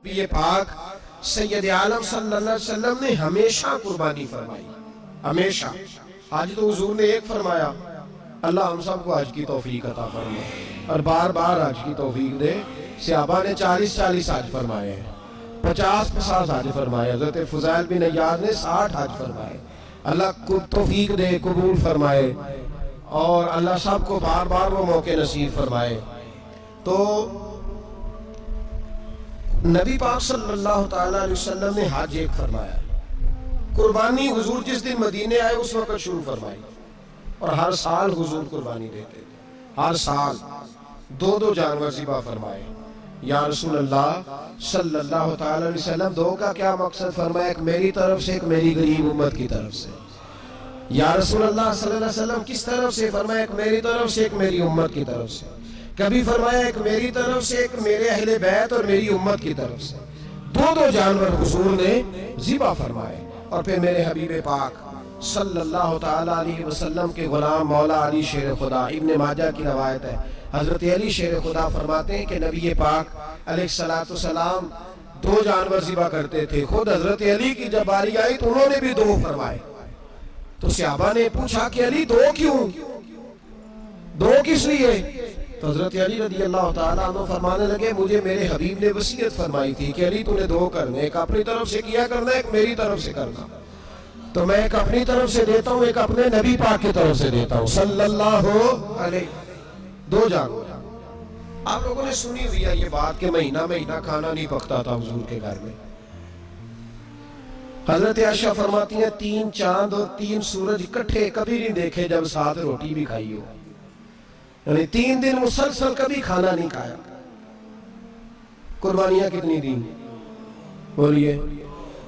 ये पाक सैयद आलम सल्लल्लाहु अलैहि वसल्लम ने हमेशा कुर्बानी फरमाई, हमेशा। आज तो हुजूर ने एक फरमाया, अल्लाह हम सबको हज की तौफीक अता फरमाए और बार बार हज की तौफीक दे। सहाबा ने 40-40 हज फरमाए हैं, 50-50 हज फरमाए। हजरत फुज़ैल बिन अय्याद ने 60 हज फरमाए। अल्लाह को तौफीक दे, कबूल फरमाए और अल्लाह सबको बार बार वो मौके नसीब फरमाए। तो नबी पाक सल्लल्लाहु ताला अलैहि वसल्लम ने हज एक फरमाया, कुर्बानी हुजूर जिस दिन मदीने आए उस वक्त शुरू फरमाई और हर साल हुजूर कुर्बानी देते थे। हर साल 2-2 जानवर ज़िबा फरमाए। या रसूल अल्लाह सल्लल्लाहु ताला अलैहि वसल्लम, दो का क्या मकसद फरमाया? एक मेरी तरफ से, एक मेरी गरीब उम्मत की तरफ से। या रसूल अल्लाह सल्लल्लाहु अलैहि वसल्लम किस तरफ से फरमाया? एक मेरी तरफ से, एक मेरी उम्मत की तरफ से। कभी फरमाया एक मेरी तरफ से, एक मेरे अहले बैत और मेरी उम्मत की तरफ से। 2-2 जानवर हुजूर ने ज़िबा फरमाए। और फिर मेरे हबीब पाक सल्लल्लाहु ताला अलैहि वसल्लम के गुलाम मौला अली शेर खुदा, इब्ने माजा की रवायत है, हजरत अली शेर खुदा फरमाते हैं कि नबी पाक अलैहिस्सलातु सलाम 2 जानवर ज़िबा करते थे। खुद हजरत अली की जब बारी आई तो उन्होंने भी 2 फरमाए। तो सहाबा ने पूछा कि अली 2 क्यों, 2 किस लिए? तो हजरत अली रज़ियल्लाहु ताला अन्हु फरमाने लगे, मुझे मेरे हबीब ने वसीयत फरमाई थी कि अली तूने 2 करने, एक अपनी तरफ से किया करना, एक मेरी तरफ से करना। तो मैं एक अपनी तरफ से देता हूँ, एक अपने नबी पाक की तरफ से देता हूँ सल्लल्लाहु अलैहि। 2 जानवर। आप लोगों ने सुनी हुई है ये बात कि महीना महीना खाना नहीं पकता था हुजूर के घर में। हजरत आयशा फरमाती हैं 3 चांद और 3 सूरज इकट्ठे कभी नहीं देखे जब साथ रोटी भी खाई हो। यानी 3 दिन मुसलसल कभी खाना नहीं खाया। कुर्बानियां कितनी दी बोलिए।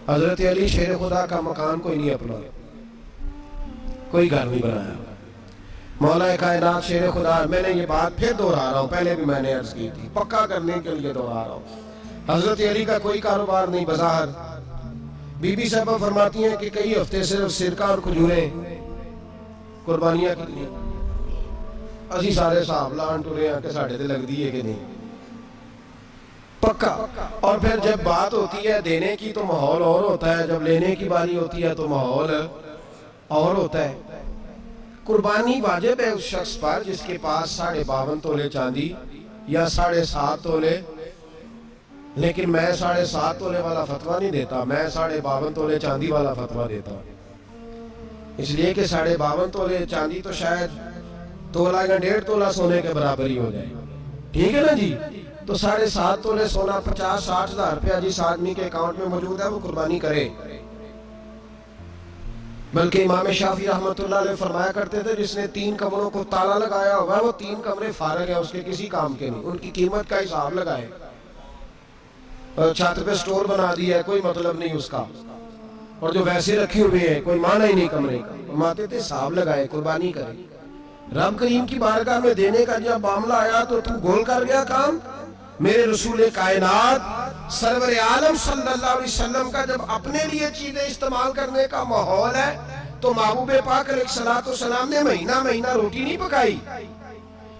हजरत अली शेर खुदा का मकान कोई नहीं अपना, कोई घर नहीं बनाया। मौला कायनात शेर खुदा, मैंने ये बात फिर दोहरा रहा हूँ, पहले भी मैंने अर्ज की थी, पक्का करने के लिए दोहरा रहा हूँ। हजरत अली का कोई कारोबार नहीं बाजार। बीबी साहबा फरमाती हैं कि कई हफ्ते सिर्फ सिरका और खजूरें। कुर्बानियां कितनी असी सारे हिसाब लान टुरे हैं कि साढ़े ते लगती है कि नहीं, पक्का। और फिर जब बात होती है देने की तो माहौल और होता है, जब लेने की बारी होती है तो माहौल और होता है। कुर्बानी वाजिब है उस शख्स पर जिसके पास 52.5 तोले चांदी या 7.5 तोले, लेकिन मैं 7.5 तोले वाला फतवा नहीं देता, मैं 52.5 तोले चांदी वाला फतवा देता हूँ। इसलिए कि 52.5 तोले चांदी तो शायद तोला या 1.5 तोला सोने के बराबर ही हो जाए, ठीक है ना जी। तो 7.5 तोले सोना 50-60 हजार रुपया जिस आदमी के अकाउंट में मौजूद है वो कुर्बानी करे। बल्कि इमाम शाफी रहमतुल्लाह अलैह फरमाया करते थे, जिसने 3 कमरों को ताला लगाया हुआ है वो 3 कमरे फारग है, उसके किसी काम के नहीं, उनकी कीमत का हिसाब लगाए। छत पे स्टोर बना दिया है, कोई मतलब नहीं उसका, और जो वैसे रखे हुए हैं कोई माना ही नहीं कमरे का। माते थे हिसाब लगाए, कुर्बानी करे। रब करीम की बारगाह में देने का जब मामला आया तो तू गोल कर गया काम। मेरे रसूल कायनात सरवर आलम सल्लल्लाहु अलैहि वसल्लम का जब अपने लिए चीजें इस्तेमाल करने का माहौल है तो महबूब पाक अलैहिस्सलातु वस्सलाम ने महीना महीना रोटी नहीं पकाई।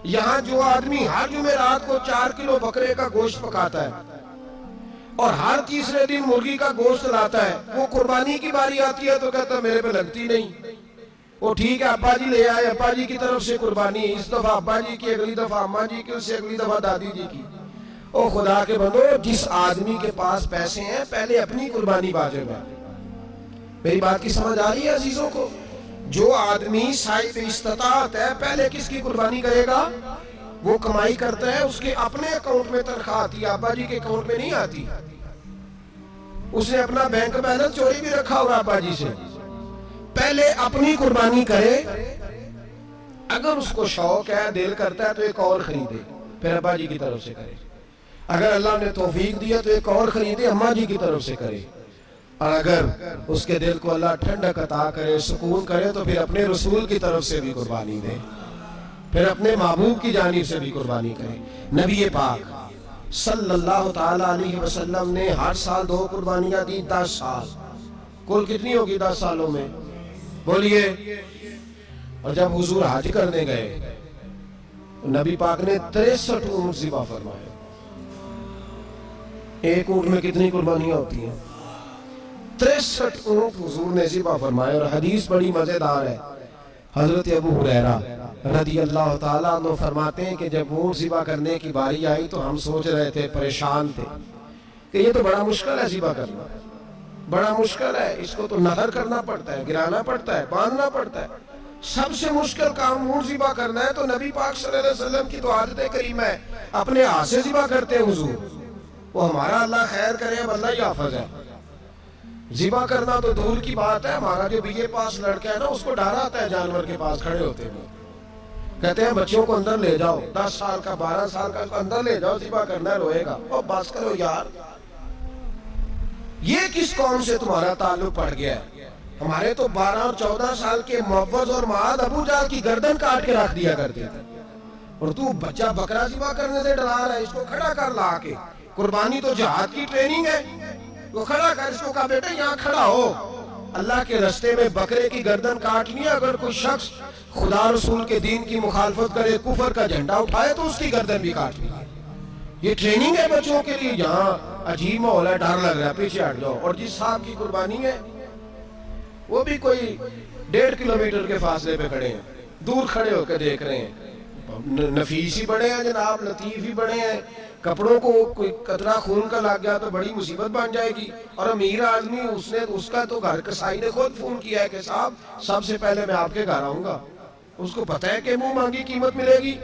यहाँ जो आदमी हर जुमेरात को 4 किलो बकरे का गोश्त पकाता है और हर तीसरे दिन मुर्गी का गोश्त लाता है, वो कुर्बानी की बारी आती है तो कहता मेरे पे लगती नहीं। वो ठीक है अब्बा जी ले आए, अब्बा जी की तरफ से कुर्बानी, इस दफा अब्बा जी की, अगली दफा अम्मा जी की, उससे अगली दफा दादी जी की। ओ खुदा के बंदो, जिस आदमी के पास पैसे हैं पहले अपनी कुर्बानी वाजिब है। मेरी बात की समझ आ रही है अजीजों को? जो आदमी साहिब इस्तात है पहले किसकी कुर्बानी करेगा? वो कमाई करता है, उसके अपने अकाउंट में तनख्वाह आती है, अब्बा जी के अकाउंट में नहीं आती। उसने अपना बैंक बैलेंस चोरी भी रखा होगा अब्बा जी से। पहले अपनी कुर्बानी करे, अगर उसको शौक है, दिल करता है तो एक और खरीदे, फिर अब्बा जी की तरफ से करे। अगर अल्लाह ने तौफीक दिया तो एक और खरीदे, अम्मा जी की तरफ से करे। और अगर उसके दिल को अल्लाह ठंडक अता करे, सुकून करे, तो फिर अपने रसूल की तरफ से भी कुर्बानी दे, फिर अपने महबूब की जानिब से भी कुर्बानी करे। नबी पाक सल्लल्लाहु ताला अलैहि वसल्लम ने हर साल 2 कुर्बानियां दी, 10 साल। कुल कितनी होगी 10 सालों में बोलिए? और जब हुजूर हज करने गए नबी पाक ने 63 ऊँट ज़िबा फरमाए। एक ऊँट में कितनी कुर्बानियां होती हैं? 63 ऊँट हुजूर ने ज़िबा फरमाए। और हदीस बड़ी मजेदार है। हजरत अबू हुरैरा रदी अल्लाह ताला अन्हु फरमाते हैं कि जब ऊँट ज़िबा करने की बारी आई तो हम सोच रहे थे, परेशान थे कि ये तो बड़ा मुश्किल है ज़िबा करना, बड़ा मुश्किल है, इसको तो नहर करना पड़ता है, गिराना पड़ता है, बांधना पड़ता है। सबसे मुश्किल काम ऊँट ज़िबा करना है। तो नबी पाक सल्लल्लाहु अलैहि वसल्लम की तो आदत करीम है, अपने हाथ से ज़िबा करते हैं हुजूर। वो हमारा अल्लाह खैर करे, अल्लाह ही हाफिज है। ज़िबा करना तो दूर की बात है। हमारा जो बीए पास लड़का है ना, उसको डर आता है जानवर के पास खड़े होते हुए। कहते हैं बच्चों को अंदर ले जाओ, 10 साल का 12 साल का अंदर ले जाओ, ज़िबा करना है, रोएगा। और बस करो यार, ये किस कौम से तुम्हारा ताल्लुक पड़ गया है? हमारे तो 12 और 14 साल के मुअव्वज़ और मुआद अबू जाल की गर्दन काट के रख दिया करते थे, और तू बच्चा बकरा ज़िबा करने से डरा रहा है। इसको खड़ा कर ला के, कुर्बानी तो जिहाद की ट्रेनिंग है। वो खड़ा कर, इसको कहा बेटा यहाँ खड़ा हो, अल्लाह के रास्ते में बकरे की गर्दन काटनी है। अगर कोई शख्स खुदा रसूल के दीन की मुखालफत करे, कुफर का झंडा उठाए, तो उसकी गर्दन भी काटनी है। ये ट्रेनिंग है बच्चों के लिए। यहाँ अजीब माहौल है, डर लग रहा है, पीछे हट जाओ। और जिस साहब की कुर्बानी है वो भी कोई 1.5 किलोमीटर के फासले पे खड़े हैं, दूर खड़े होकर देख रहे हैं। नफीस ही बड़े हैं जनाब, लतीफ ही बड़े हैं। कपड़ों को कोई कतरा खून का लग गया तो बड़ी मुसीबत बन जाएगी। और अमीर आदमी, उसने उसका तो घर कसाई ने खुद फोन किया है कि साहब सबसे पहले मैं आपके घर आऊंगा। उसको पता है कि मुंह मांगी कीमत मिलेगी।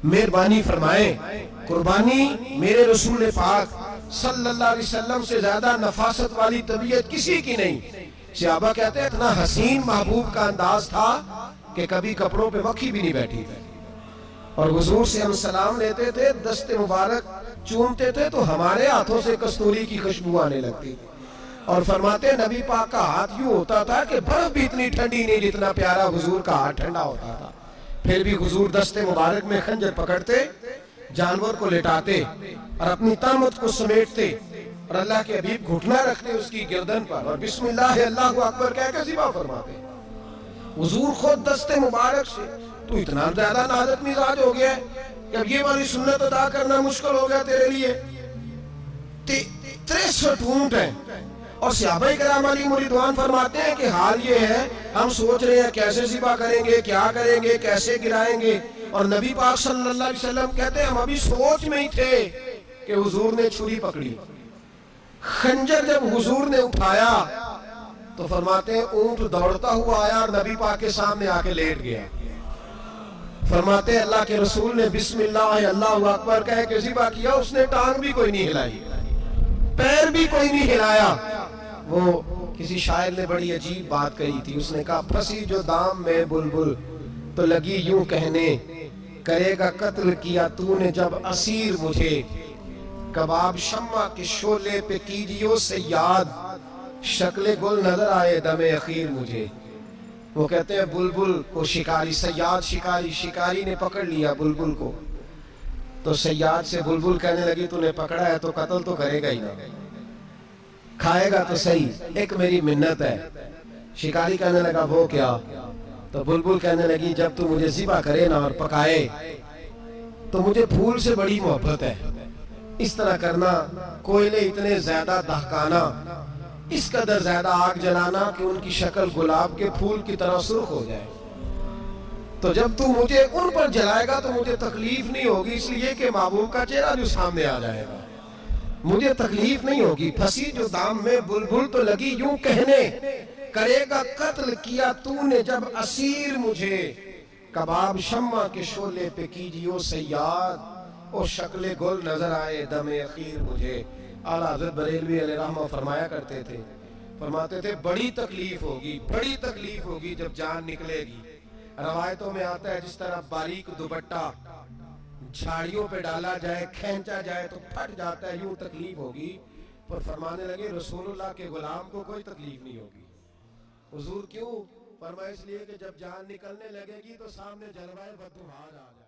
मेहरबानी फरमाए, कुर्बानी मेरे रसूल पाक सल्लल्लाहु अलैहि वसल्लम से ज्यादा नफासत वाली तबीयत किसी की नहीं। सहाबा कहते हैं इतना हसीन महबूब का अंदाज था कि कभी कपड़ों पे मक्खी भी नहीं बैठी थी। और हुजूर से हम सलाम लेते थे, दस्ते मुबारक चूमते थे तो हमारे हाथों से कस्तूरी की खुशबू आने लगती थी। और फरमाते नबी पाक का हाथ यूं होता था कि बर्फ भी इतनी ठंडी नहीं जितना प्यारा हुजूर का हाथ ठंडा होता था। फिर भी हुजूर दस्ते मुबारक में खंजर पकड़ते, जानवर को लेटाते और अपनी तामत को समेटते, और अल्लाह के हबीब घुटना रखते उसकी गर्दन पर, और बिस्मिल्लाह अल्लाहु अकबर कह के ज़िबा फरमाते। हुजूर खुद दस्ते मुबारक से। तो इतना ज्यादा नादत मिजाज हो गया है कि अब ये वाली सुन्नत अदा करना मुश्किल हो गया तेरे लिए। 63 ऊँट हैं। और सहाबाए किराम अलैहिम रिदवान फरमाते हैं कि हाल ये है, हम सोच रहे हैं कैसे ज़िबा करेंगे, क्या करेंगे, कैसे गिराएंगे। और नबी पाक सल्लल्लाहु अलैहि वसल्लम कहते हैं हम अभी सोच में ही थे कि हुजूर ने छुरी पकड़ी। खंजर जब हुजूर ने उठाया तो फरमाते हैं ऊँट दौड़ता हुआ आया और नबी पाक के सामने आके लेट गया। फरमाते अल्लाह के रसूल ने बिस्मिल्लाह अल्लाहु अकबर कह के ज़िबा किया, उसने टांग भी कोई नहीं हिलाई, पैर भी कोई नहीं हिलाया। वो किसी शायर ने बड़ी अजीब बात कही थी। उसने कहा फंसी जो दाम में बुलबुल तो लगी यूं कहने, करेगा कत्ल किया तूने जब असीर मुझे, कबाब शम्मा के शोले पे कीजियो से याद, शक्ले गुल नजर आए दमे अखीर मुझे। वो कहते हैं बुलबुल को शिकारी, सयाद शिकारी, शिकारी ने पकड़ लिया बुलबुल को, तो सयाद से बुलबुल कहने लगी तूने पकड़ा है तो कत्ल तो करेगा ही ना, खाएगा तो सही, एक मेरी मिन्नत है। शिकारी कहने लगा वो क्या? तो बुलबुल कहने लगी जब तू मुझे ज़िबा करे ना और पकाए तो मुझे फूल से बड़ी मोहब्बत है। इस तरह करना, कोयले इतने ज्यादा दहकाना, इस कदर ज्यादा आग जलाना कि उनकी शक्ल गुलाब के फूल की तरह सुर्ख हो जाए। तो जब तू मुझे उन पर जलाएगा तो मुझे तकलीफ नहीं होगी, इसलिए कि महबूब का चेहरा जो सामने आ जाएगा, मुझे तकलीफ नहीं होगी। फंसी जो दाम में बुलबुल तो लगी यूं कहने, करेगा कत्ल किया तूने जब असीर मुझे, कबाब शम्मा के शोले पे कीजियो सयाद, ओ शक्ले गुल नजर आए दमे अखीर मुझे। आला हज़रत बरेलवी अलैहि रहमा फरमाया करते थे, फरमाते थे बड़ी तकलीफ होगी, बड़ी तकलीफ होगी जब जान निकलेगी। रवायतों में आता है जिस तरह बारीक दुपट्टा झाड़ियों पे डाला जाए, खींचा जाए तो फट जाता है, यूं तकलीफ होगी। पर फरमाने लगे रसूलुल्लाह के गुलाम को कोई तकलीफ नहीं होगी। हुजूर क्यों? फरमाया इसलिए कि जब जान निकलने लगेगी तो सामने जलवाए बदबूहार आ जाए।